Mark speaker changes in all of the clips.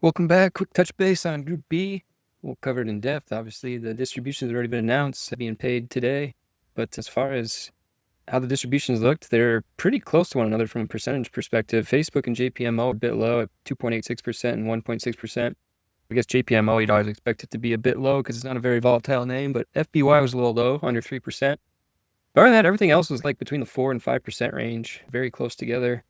Speaker 1: Welcome back. Quick touch base on Group B. We'll cover it in depth. Obviously, the distributions have already been announced, being paid today. But as far as how the distributions looked, they're pretty close to one another from a percentage perspective. Facebook and JPMO are a bit low at 2.86% and 1.6%. I guess JPMO, you'd always expect it to be a bit low because it's not a very volatile name, but FBY was a little low, under 3%. But other than that, everything else was like between the 4 and 5% range, very close together.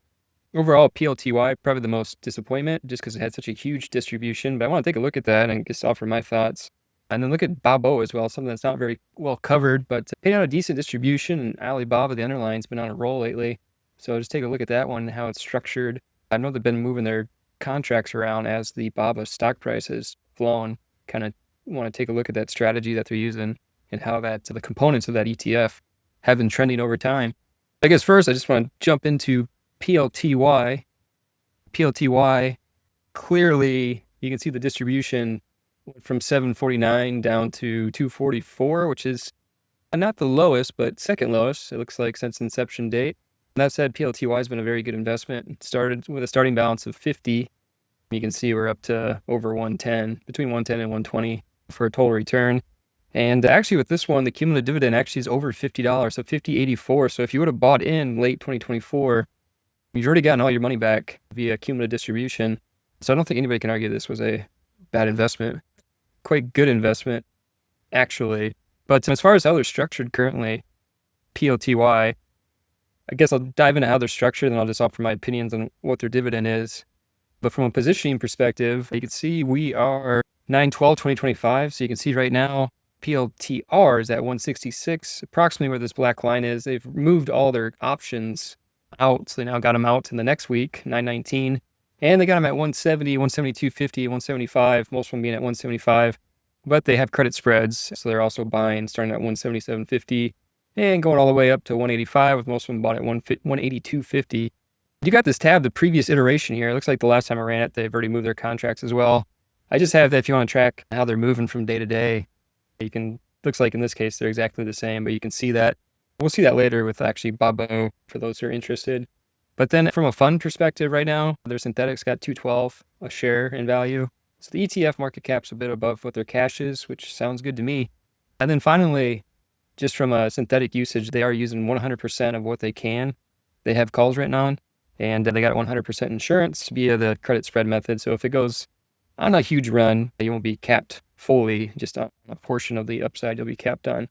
Speaker 1: Overall, PLTY, probably the most disappointment just because it had such a huge distribution. But I want to take a look at that and just offer my thoughts. And then look at Babo as well, something that's not very well covered, but paid out a decent distribution. And Alibaba, the underline's been on a roll lately. So just take a look at that one and how it's structured. I know they've been moving their contracts around as the Baba stock price has flown. Kind of want to take a look at that strategy that they're using and how that the components of that ETF have been trending over time. I guess first, I just want to jump into PLTY. PLTY, clearly you can see the distribution from 749 down to 244, which is not the lowest, but second lowest, it looks like, since inception date. That said, PLTY has been a very good investment. It started with a starting balance of 50. You can see we're up to over 110, between 110 and 120 for a total return. And actually with this one, the cumulative dividend actually is over $50, so $50.84. So if you would have bought in late 2024, you've already gotten all your money back via cumulative distribution. So I don't think anybody can argue this was a bad investment. Quite good investment, actually. But as far as how they're structured currently, PLTY, I guess I'll dive into how they're structured and I'll just offer my opinions on what their dividend is. But from a positioning perspective, you can see we are 9/12/2025. So you can see right now, PLTR is at 166, approximately where this black line is. They've moved all their options out. So they now got them out in the next week, 9/19. And they got them at 170, 172.50, 175, most of them being at 175. But they have credit spreads. So they're also buying starting at 177.50 and going all the way up to 185, with most of them bought at 182.50. You got this tab, the previous iteration here. It looks like the last time I ran it, they've already moved their contracts as well. I just have that if you want to track how they're moving from day to day. You can, looks like in this case, they're exactly the same, but you can see that. We'll see that later with actually Babo for those who are interested. But then from a fund perspective right now, their synthetics got 212 a share in value. So the ETF market cap's a bit above what their cash is, which sounds good to me. And then finally, just from a synthetic usage, they are using 100% of what they can. They have calls written on, and they got 100% insurance via the credit spread method. So if it goes on a huge run, you won't be capped fully, just on a portion of the upside you'll be capped on.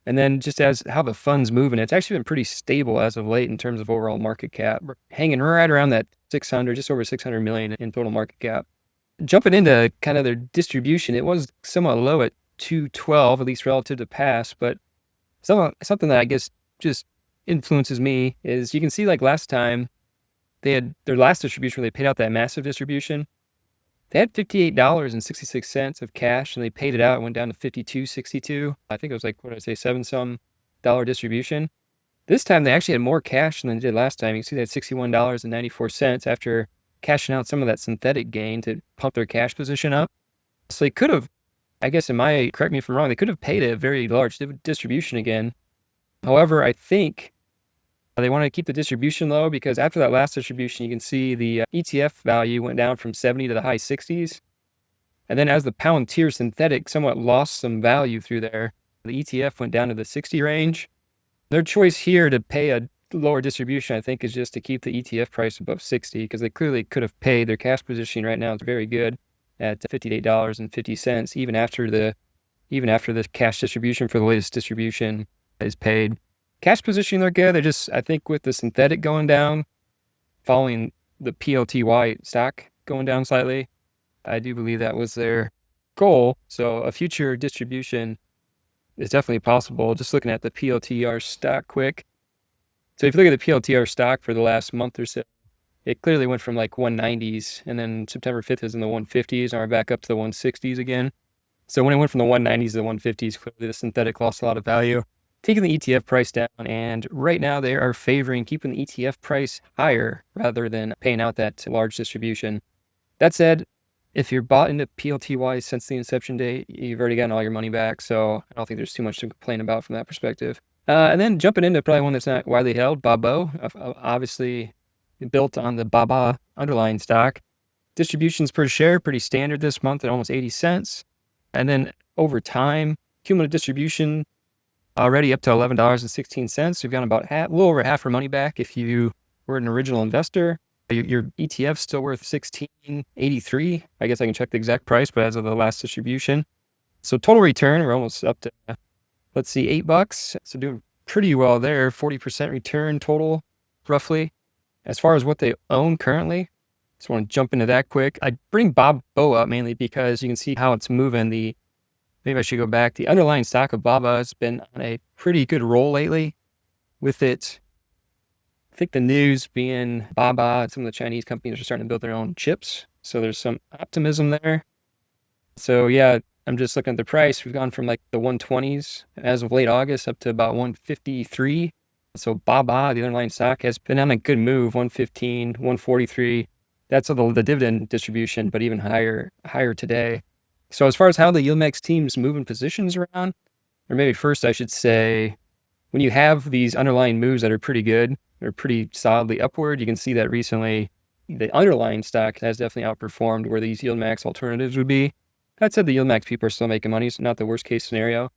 Speaker 1: And then just as how the fund's moving, it's actually been pretty stable as of late in terms of overall market cap. We're hanging right around that 600, just over 600 million in total market cap. Jumping into kind of their distribution, it was somewhat low at 212, at least relative to past, but something that I guess just influences me is you can see like last time they had their last distribution where they paid out that massive distribution. They had $58.66 of cash and they paid it out. It went down to $52.62. I think it was like, what did I say, $7-some distribution. This time they actually had more cash than they did last time. You can see they had $61.94 after cashing out some of that synthetic gain to pump their cash position up. So they could have, I guess, correct me if I'm wrong, they could have paid a very large distribution again. However, I think they want to keep the distribution low because after that last distribution, you can see the ETF value went down from 70 to the high 60s. And then as the Palantir synthetic somewhat lost some value through there, the ETF went down to the 60 range. Their choice here to pay a lower distribution, I think, is just to keep the ETF price above 60 because they clearly could have paid. Their cash position right now is very good at $58.50, even after the cash distribution for the latest distribution is paid. Cash positioning, they're good. They're just, I think, with the synthetic going down, following the PLTY stock going down slightly, I do believe that was their goal. So a future distribution is definitely possible. Just looking at the PLTR stock quick. So if you look at the PLTR stock for the last month or so, it clearly went from like 190s, and then September 5th is in the 150s, and we're back up to the 160s again. So when it went from the 190s to the 150s, clearly the synthetic lost a lot of value, taking the ETF price down, and right now they are favoring keeping the ETF price higher rather than paying out that large distribution. That said, if you're bought into PLTY since the inception date, you've already gotten all your money back, so I don't think there's too much to complain about from that perspective. And then jumping into probably one that's not widely held, Babo, obviously built on the Baba underlying stock. Distributions per share, pretty standard this month at almost 80 cents. And then over time, cumulative distribution already up to $11.16. We've gotten about a little over half our money back if you were an original investor. Your ETF's still worth $16.83. I guess I can check the exact price, but as of the last distribution. So total return, we're almost up to, let's see, $8. So doing pretty well there. 40% return total, roughly. As far as what they own currently, just want to jump into that quick. I bring Babo up mainly because you can see how it's moving. Maybe I should go back. The underlying stock of Baba has been on a pretty good roll lately with it. I think the news being Baba and some of the Chinese companies are starting to build their own chips. So there's some optimism there. So yeah, I'm just looking at the price. We've gone from like the 120s as of late August up to about 153. So Baba, the underlying stock, has been on a good move, 115, 143. That's the dividend distribution, but even higher today. So as far as how the YieldMax team's moving positions around, or maybe first I should say, when you have these underlying moves that are pretty good, they're pretty solidly upward, you can see that recently the underlying stock has definitely outperformed where these YieldMax alternatives would be. That said, the YieldMax people are still making money. It's not the worst case scenario.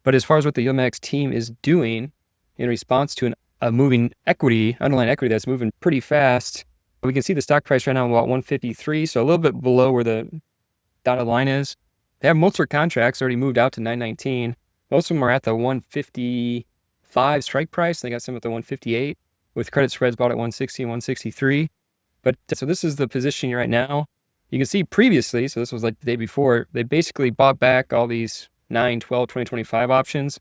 Speaker 1: But as far as what the YieldMax team is doing in response to a moving underlying equity that's moving pretty fast, we can see the stock price right now about 153, so a little bit below where the dotted line is. They have multiple contracts already moved out to 919. Most of them are at the 155 strike price. They got some at the 158 with credit spreads bought at 160 and 163. But so this is the position right now. You can see previously, so this was like the day before, they basically bought back all these 9, 12, 20, 25 options,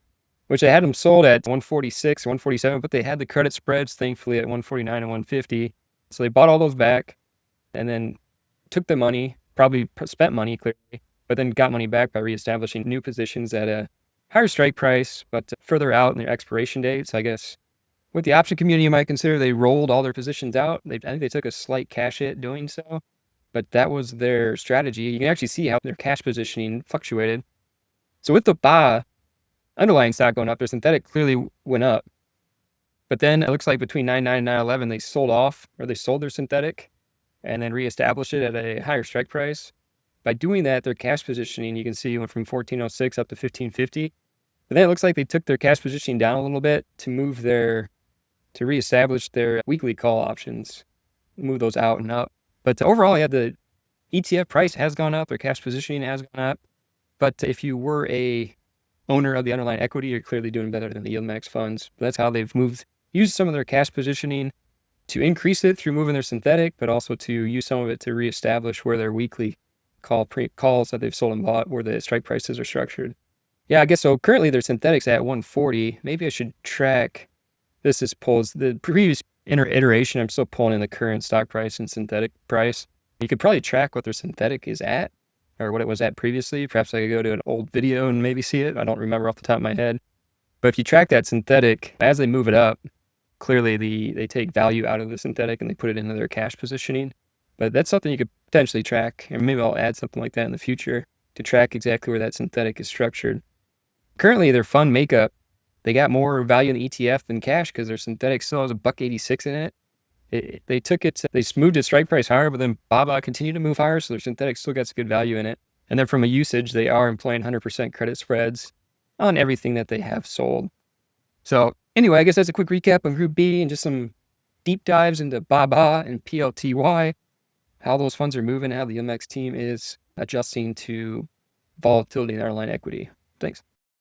Speaker 1: which they had them sold at 146, 147, but they had the credit spreads, thankfully, at 149 and 150. So they bought all those back and then took the money, probably spent money clearly, but then got money back by reestablishing new positions at a higher strike price, but further out in their expiration dates. I guess with the option community, you might consider they rolled all their positions out. I think they took a slight cash hit doing so, but that was their strategy. You can actually see how their cash positioning fluctuated. So with the BA underlying stock going up, their synthetic clearly went up. But then it looks like between 9.9 and 9.11, they sold their synthetic and then reestablished it at a higher strike price. By doing that, their cash positioning, you can see, went from 1406 up to 1550. But then it looks like they took their cash positioning down a little bit to reestablish their weekly call options, move those out and up. But overall, yeah, the ETF price has gone up, their cash positioning has gone up. But if you were a owner of the underlying equity, you're clearly doing better than the YieldMax funds. But that's how they've used some of their cash positioning to increase it through moving their synthetic, but also to use some of it to reestablish where their weekly calls that they've sold and bought, where the strike prices are structured. Yeah, I guess so. Currently, their synthetic's at 140. Maybe I should track. This is pulls the previous iteration. I'm still pulling in the current stock price and synthetic price. You could probably track what their synthetic is at, or what it was at previously. Perhaps I could go to an old video and maybe see it. I don't remember off the top of my head. But if you track that synthetic, as they move it up, clearly they take value out of the synthetic and they put it into their cash positioning. But that's something you could potentially track, and maybe I'll add something like that in the future to track exactly where that synthetic is structured. Currently, their fund makeup, they got more value in the ETF than cash because their synthetic still has $1.86 in it. They smoothed its strike price higher, but then Baba continued to move higher, so their synthetic still gets good value in it. And then from a usage, they are employing 100% credit spreads on everything that they have sold. So anyway, I guess that's a quick recap on Group B and just some deep dives into Baba and PLTY, how those funds are moving, how the YieldMax team is adjusting to volatility in underlying equity. Thanks.